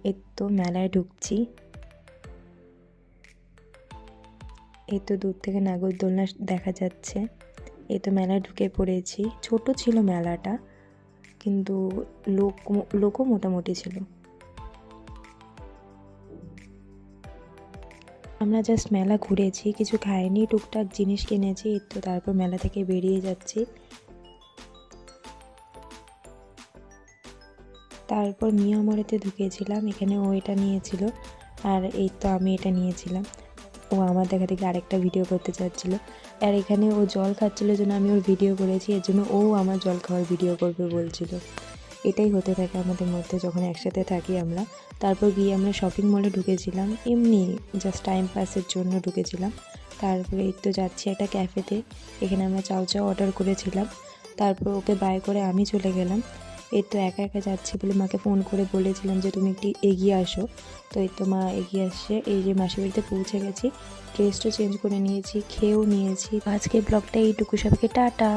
এই তো মেলায় ঢুকছি। এই তো দূর থেকে নাগরদোলনা দেখা যাচ্ছে। এই তো মেলায় ঢুকে পড়েছি। ছোট ছিল মেলাটা, কিন্তু লোকও মোটামুটি ছিল। আমরা জাস্ট মেলা ঘুরেছি, কিছু খাইনি, টুকটাক জিনিস কিনেছি। এই তো তারপর মেলা থেকে বেরিয়ে যাচ্ছি। তারপর মিয়ামরেতে ঢুকেছিলাম, এখানে ও এটা নিয়েছিল আর এই তো আমি এটা নিয়েছিলাম। ও আমার দেখা দেখি আরেকটা ভিডিও করতে চাচ্ছিলো, আর এখানে ও জল খাচ্ছিলো জন্য আমি ওর ভিডিও করেছি, এর জন্য ও আমার জল খাওয়ার ভিডিও করবে বলছিল। এটাই হতে থাকে আমাদের মধ্যে যখন একসাথে থাকি আমরা। তারপর গিয়ে আমরা শপিং মলে ঢুকেছিলাম, এমনি জাস্ট টাইম পাসের জন্য ঢুকেছিলাম। তারপরে এই তো যাচ্ছি একটা ক্যাফেতে, এখানে আমরা চাও চাও অর্ডার করেছিলাম। তারপর ওকে বাই করে আমি চলে গেলাম। এই তো একা একা যাচ্ছি বলে মাকে ফোন করে বলেছিলাম যে তুমি একটু এগিয়ে আসো। তো এই তো মা এগিয়ে আসছে। এই যে মাসির বাড়িতে পৌঁছে গেছি, ড্রেসটা চেঞ্জ করে নিয়েছি, খেয়েও নিয়েছি। আজকে ব্লগটা এইটুকু, সবাইকে টাটা।